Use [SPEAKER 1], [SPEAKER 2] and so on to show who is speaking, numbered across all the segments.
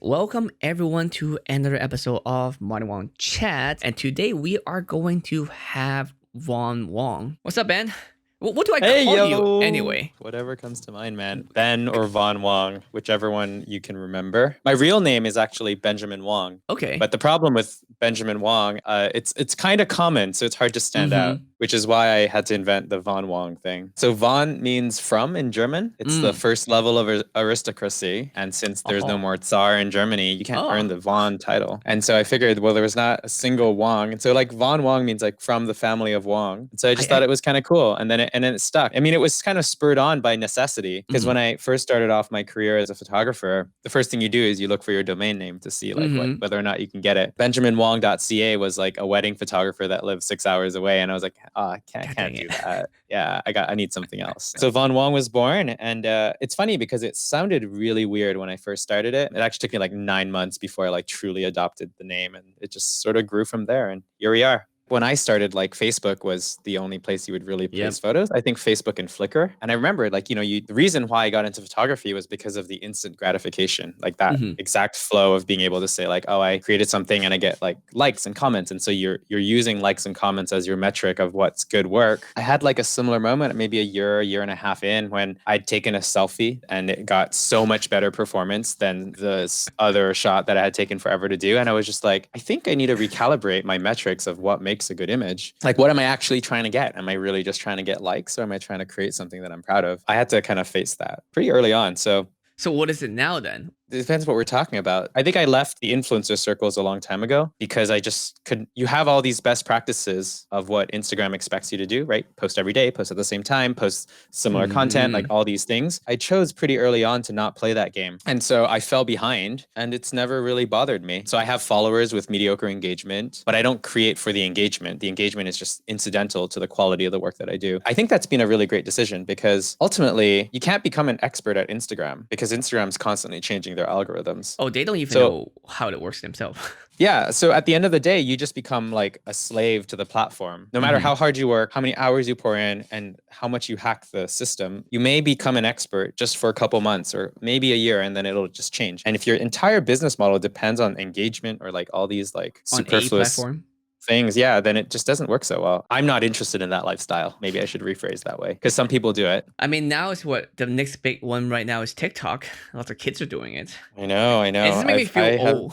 [SPEAKER 1] Welcome everyone to another episode of Wong Chat. And today we are going to have Wong. What's up, Ben? What do I
[SPEAKER 2] Hey
[SPEAKER 1] call you
[SPEAKER 2] yo!
[SPEAKER 1] anyway?
[SPEAKER 2] Whatever comes to mind, man. Ben or Von Wong, whichever one you can remember. My real name is actually Benjamin Wong.
[SPEAKER 1] Okay.
[SPEAKER 2] But the problem with Benjamin Wong, it's kind of common, so it's hard to stand out,
[SPEAKER 1] Mm-hmm.
[SPEAKER 2] which is why I had to invent the Von Wong thing. So Von means from in German. It's the
[SPEAKER 1] Mm.
[SPEAKER 2] first level of aristocracy, and since there's no
[SPEAKER 1] Oh.
[SPEAKER 2] more Tsar in Germany, you can't earn
[SPEAKER 1] Oh.
[SPEAKER 2] the Von title. And so I figured, well, there was not a single Wong, and so like Von Wong means like from the family of Wong. And so I just thought
[SPEAKER 1] I
[SPEAKER 2] it was kind of cool, and then it stuck. I mean, it was kind of spurred on by necessity because
[SPEAKER 1] mm-hmm.
[SPEAKER 2] when I first started off my career as a photographer, the first thing you do is you look for your domain name to see like
[SPEAKER 1] Mm-hmm.
[SPEAKER 2] whether or not you can get it. BenjaminWong.ca was like a wedding photographer that lived 6 hours away, and I was like, oh, I
[SPEAKER 1] God
[SPEAKER 2] can't
[SPEAKER 1] dang
[SPEAKER 2] do
[SPEAKER 1] it.
[SPEAKER 2] that. Yeah, I need something else. So Von Wong was born, and it's funny because it sounded really weird when I first started it. It actually took me like 9 months before I like truly adopted the name, and it just sort of grew from there. And here we are. When I started, like Facebook was the only place you would really
[SPEAKER 1] Yep.
[SPEAKER 2] place photos. I think Facebook and Flickr. And I remember, like, the reason why I got into photography was because of the instant gratification, like that
[SPEAKER 1] Mm-hmm.
[SPEAKER 2] exact flow of being able to say, like, oh, I created something and I get like likes and comments. And so you're using likes and comments as your metric of what's good work. I had like a similar moment, maybe a year and a half in, when I'd taken a selfie and it got so much better performance than the other shot that I had taken forever to do. And I was just like, I think I need to recalibrate my metrics of what makes a good image. Like, what am I actually trying to get? Am I really just trying to get likes, or am I trying to create something that I'm proud of? I had to kind of face that pretty early on. So
[SPEAKER 1] So what is it now then?
[SPEAKER 2] it depends what we're talking about. I think I left the influencer circles a long time ago because I just couldn't. You have all these best practices of what Instagram expects you to do, right? Post every day, post at the same time, post similar content, like
[SPEAKER 1] Mm-hmm.
[SPEAKER 2] all these things. I chose pretty early on to not play that game. And so I fell behind, and it's never really bothered me. So I have followers with mediocre engagement, but I don't create for the engagement. The engagement is just incidental to the quality of the work that I do. I think that's been a really great decision because ultimately you can't become an expert at Instagram because Instagram's constantly changing their algorithms.
[SPEAKER 1] Oh, they don't even
[SPEAKER 2] So
[SPEAKER 1] know how it works themselves.
[SPEAKER 2] yeah, so at the end of the day, you just become like a slave to the platform. No matter
[SPEAKER 1] Mm-hmm.
[SPEAKER 2] how hard you work, how many hours you pour in, and how much you hack the system, you may become an expert just for a couple months or maybe a year, and then it'll just change. And if your entire business model depends on engagement or like all these like
[SPEAKER 1] On a
[SPEAKER 2] superfluous
[SPEAKER 1] platform.
[SPEAKER 2] things, yeah, then it just doesn't work so well. I'm not interested in that lifestyle. Maybe I should rephrase that way because some people do it.
[SPEAKER 1] I mean, now is what the next big one right now is TikTok. Lots of kids are doing it.
[SPEAKER 2] I
[SPEAKER 1] It
[SPEAKER 2] know.
[SPEAKER 1] just made me
[SPEAKER 2] I
[SPEAKER 1] feel
[SPEAKER 2] have
[SPEAKER 1] old.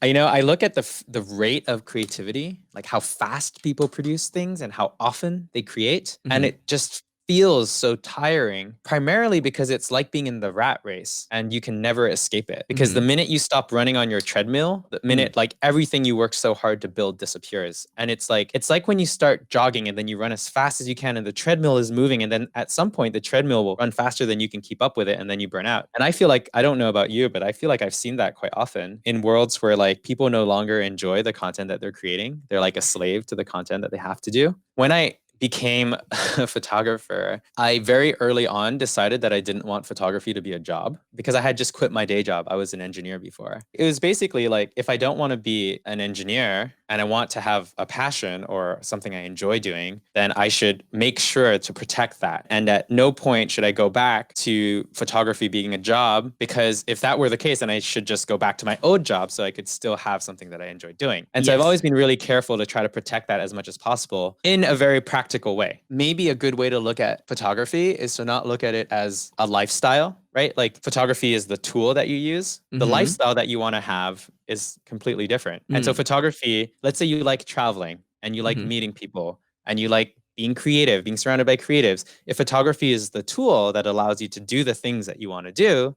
[SPEAKER 2] I look at the rate of creativity, like how fast people produce things and how often they create, and
[SPEAKER 1] Mm-hmm.
[SPEAKER 2] it just feels so tiring, primarily because it's like being in the rat race and you can never escape it. Because the
[SPEAKER 1] Mm-hmm.
[SPEAKER 2] minute you stop running on your treadmill, the
[SPEAKER 1] Mm.
[SPEAKER 2] minute like everything you worked so hard to build disappears. And it's like when you start jogging and then you run as fast as you can and the treadmill is moving, and then at some point the treadmill will run faster than you can keep up with it, and then you burn out. And I feel like, I don't know about you, but I feel like I've seen that quite often in worlds where like people no longer enjoy the content that they're creating. They're like a slave to the content that they have to do. When I became a photographer, I very early on decided that I didn't want photography to be a job because I had just quit my day job. I was an engineer before. It was basically like, if I don't want to be an engineer and I want to have a passion or something I enjoy doing, then I should make sure to protect that. And at no point should I go back to photography being a job, because if that were the case, then I should just go back to my old job so I could still have something that I enjoy doing. And so I've always
[SPEAKER 1] Yes.
[SPEAKER 2] been really careful to try to protect that as much as possible in a very practical way. Maybe a good way to look at photography is to not look at it as a lifestyle, right? Like, photography is the tool that you use. The
[SPEAKER 1] Mm-hmm.
[SPEAKER 2] lifestyle that you want to have is completely different. And so
[SPEAKER 1] Mm.
[SPEAKER 2] photography, let's say you like traveling and you like
[SPEAKER 1] Mm-hmm.
[SPEAKER 2] meeting people and you like being creative, being surrounded by creatives. If photography is the tool that allows you to do the things that you want to do,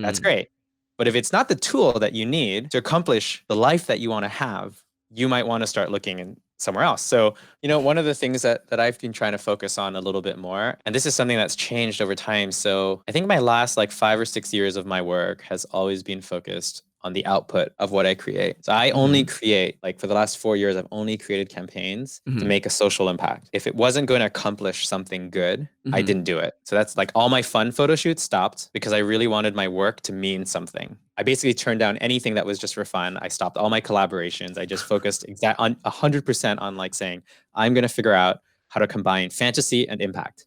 [SPEAKER 2] that's
[SPEAKER 1] Mm.
[SPEAKER 2] great. But if it's not the tool that you need to accomplish the life that you want to have, you might want to start looking in somewhere else. So, one of the things that I've been trying to focus on a little bit more, and this is something that's changed over time. So I think my last like 5 or 6 years of my work has always been focused on the output of what I create. So I only
[SPEAKER 1] Mm-hmm.
[SPEAKER 2] create, like, for the last 4 years, I've only created campaigns to
[SPEAKER 1] Mm-hmm.
[SPEAKER 2] make a social impact. If it wasn't going to accomplish something good, I
[SPEAKER 1] Mm-hmm.
[SPEAKER 2] didn't do it. So that's like all my fun photo shoots stopped because I really wanted my work to mean something. I basically turned down anything that was just for fun. I stopped all my collaborations. I just focused on 100% on like saying, I'm going to figure out how to combine fantasy and impact.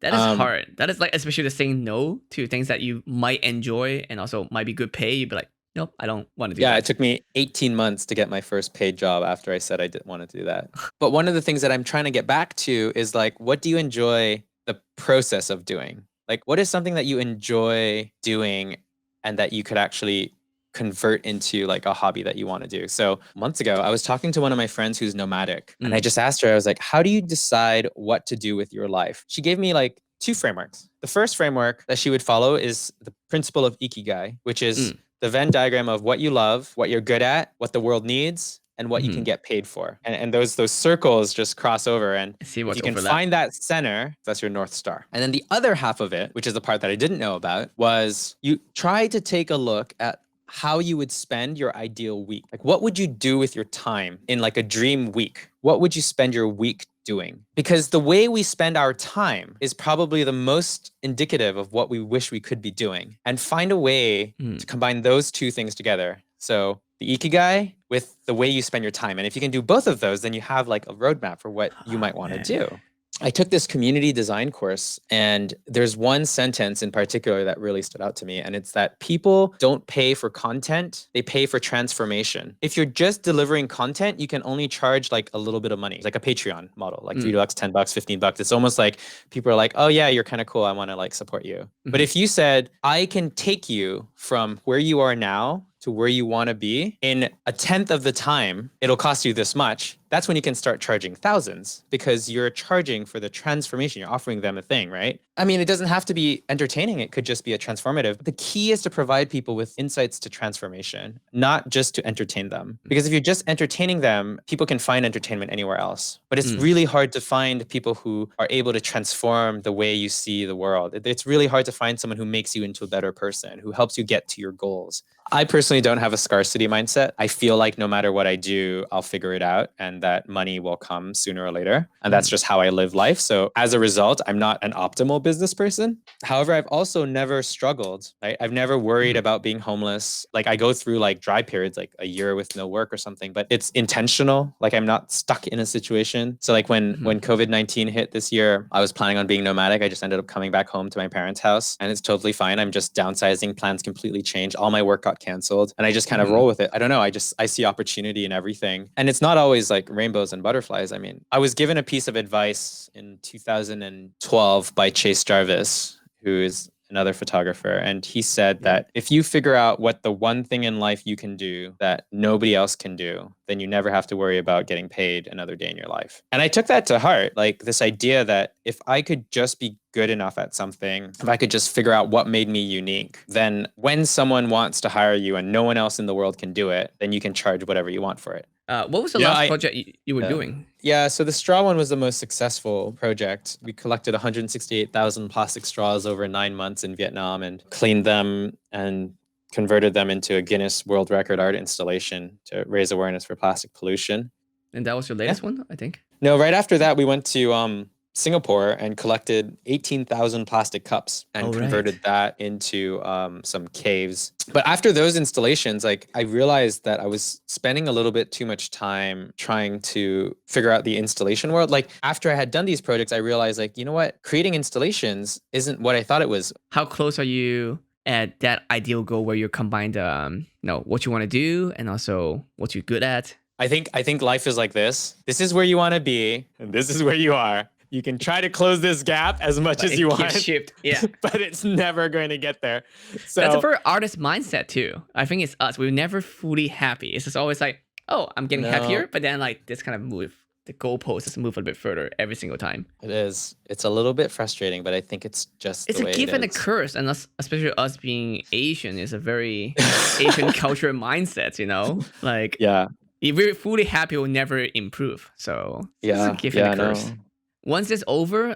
[SPEAKER 1] That is
[SPEAKER 2] Um,
[SPEAKER 1] hard. That is like, especially the saying no to things that you might enjoy and also might be good pay. You'd be like, nope, I don't want to do
[SPEAKER 2] Yeah, it
[SPEAKER 1] that.
[SPEAKER 2] took me 18 months to get my first paid job after I said I didn't want to do that. But one of the things that I'm trying to get back to is like, what do you enjoy the process of doing? Like, what is something that you enjoy doing and that you could actually convert into like a hobby that you want to do? So months ago, I was talking to one of my friends who's nomadic, and I
[SPEAKER 1] Mm,
[SPEAKER 2] just asked her, I was like, how do you decide what to do with your life? She gave me like two frameworks. The first framework that she would follow is the principle of ikigai, which is
[SPEAKER 1] mm,
[SPEAKER 2] the Venn diagram of what you love, what you're good at, what the world needs, and what you can
[SPEAKER 1] mm.
[SPEAKER 2] get paid for. And those circles just cross over. And
[SPEAKER 1] See
[SPEAKER 2] if
[SPEAKER 1] what's
[SPEAKER 2] you can
[SPEAKER 1] overlap.
[SPEAKER 2] find that center, that's your North Star. And then the other half of it, which is the part that I didn't know about, was you try to take a look at how you would spend your ideal week. Like, what would you do with your time in like a dream week? What would you spend your week doing? Because the way we spend our time is probably the most indicative of what we wish we could be doing. And find a way to
[SPEAKER 1] Mm.
[SPEAKER 2] combine those two things together. So the ikigai with the way you spend your time. And if you can do both of those, then you have like a roadmap for what you
[SPEAKER 1] Oh,
[SPEAKER 2] might want to
[SPEAKER 1] man.
[SPEAKER 2] do. I took this community design course, and there's one sentence in particular that really stood out to me. And it's that people don't pay for content, they pay for transformation. If you're just delivering content, you can only charge like a little bit of money, like a Patreon model, like
[SPEAKER 1] Mm,
[SPEAKER 2] $3, $10, $15. It's almost like people are like, oh, yeah, you're kind of cool. I want to like support you. But
[SPEAKER 1] mhm.
[SPEAKER 2] if you said, I can take you from where you are now to where you want to be in a tenth of the time, it'll cost you this much. That's when you can start charging thousands, because you're charging for the transformation. You're offering them a thing, right? I mean, it doesn't have to be entertaining. It could just be a transformative. The key is to provide people with insights to transformation, not just to entertain them. Because if you're just entertaining them, people can find entertainment anywhere else. But it's
[SPEAKER 1] Mm,
[SPEAKER 2] really hard to find people who are able to transform the way you see the world. It's really hard to find someone who makes you into a better person, who helps you get to your goals. I personally don't have a scarcity mindset. I feel like no matter what I do, I'll figure it out and that money will come sooner or later. And that's
[SPEAKER 1] mm,
[SPEAKER 2] just how I live life. So as a result, I'm not an optimal business person. However, I've also never struggled. Right? I've never worried
[SPEAKER 1] mhm,
[SPEAKER 2] about being homeless. Like I go through like dry periods, like a year with no work or something, but it's intentional. Like I'm not stuck in a situation. So like when
[SPEAKER 1] mhm.
[SPEAKER 2] COVID-19 hit this year, I was planning on being nomadic. I just ended up coming back home to my parents' house, and it's totally fine. I'm just downsizing. Plans completely changed. All my work got canceled, and I just kind of
[SPEAKER 1] Mhm.
[SPEAKER 2] roll with it. I don't know. I see opportunity in everything, and it's not always like rainbows and butterflies. I mean, I was given a piece of advice in 2012 by Chase Jarvis, who is another photographer, and he said
[SPEAKER 1] Yeah.
[SPEAKER 2] that if you figure out what the one thing in life you can do that nobody else can do, then you never have to worry about getting paid another day in your life. And I took that to heart, like this idea that if I could just be good enough at something, if I could just figure out what made me unique, then when someone wants to hire you and no one else in the world can do it, then you can charge whatever you want for it.
[SPEAKER 1] What was the
[SPEAKER 2] Yeah,
[SPEAKER 1] last
[SPEAKER 2] I
[SPEAKER 1] project you were
[SPEAKER 2] yeah.
[SPEAKER 1] doing?
[SPEAKER 2] Yeah, so the straw one was the most successful project. We collected 168,000 plastic straws over 9 months in Vietnam and cleaned them and converted them into a Guinness World Record art installation to raise awareness for plastic pollution.
[SPEAKER 1] And that was your
[SPEAKER 2] Yeah.
[SPEAKER 1] latest one, I think.
[SPEAKER 2] No, right after that, we went to Singapore and collected 18,000 plastic cups and
[SPEAKER 1] Oh, right.
[SPEAKER 2] converted that into some caves. But after those installations, like I realized that I was spending a little bit too much time trying to figure out the installation world. Like after I had done these projects, I realized like, you know what? Creating installations isn't what I thought it was.
[SPEAKER 1] How close are you at that ideal goal where you combine the, what you want to do and also what you're good at?
[SPEAKER 2] I think life is like this. This is where you want to be, and this is where you are. You can try to close this gap as much
[SPEAKER 1] But
[SPEAKER 2] as you
[SPEAKER 1] it keeps
[SPEAKER 2] want,
[SPEAKER 1] shift. Yeah.
[SPEAKER 2] but it's never going to get there.
[SPEAKER 1] That's a
[SPEAKER 2] So,
[SPEAKER 1] very artist mindset too. I think it's us. We're never fully happy. It's just always like, oh, I'm getting
[SPEAKER 2] no,
[SPEAKER 1] happier, but then like this kind of move. The goalpost just move a bit further every single time.
[SPEAKER 2] it is. It's a little bit frustrating, but I think it's just
[SPEAKER 1] It's
[SPEAKER 2] the
[SPEAKER 1] a
[SPEAKER 2] way it
[SPEAKER 1] gift and a
[SPEAKER 2] is.
[SPEAKER 1] curse, and us, especially us being Asian, is a very Asian culture mindset. Like
[SPEAKER 2] Yeah,
[SPEAKER 1] if we're fully happy, we'll never improve. So it's a
[SPEAKER 2] yeah,
[SPEAKER 1] gift and a
[SPEAKER 2] yeah,
[SPEAKER 1] curse.
[SPEAKER 2] no.
[SPEAKER 1] Once it's over,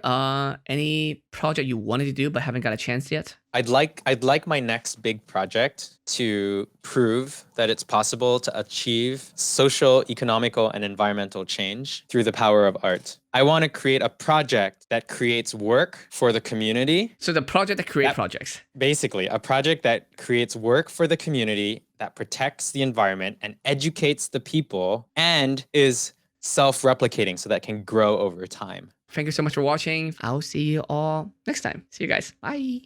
[SPEAKER 1] any project you wanted to do but haven't got a chance yet?
[SPEAKER 2] I'd like my next big project to prove that it's possible to achieve social, economical, and environmental change through the power of art. I want to create a project that creates work for the community.
[SPEAKER 1] So the project that create
[SPEAKER 2] That
[SPEAKER 1] projects.
[SPEAKER 2] basically a project that creates work for the community, that protects the environment and educates the people, and is self-replicating so that can grow over time.
[SPEAKER 1] Thank you so much for watching. I'll see you all next time. See you guys. Bye.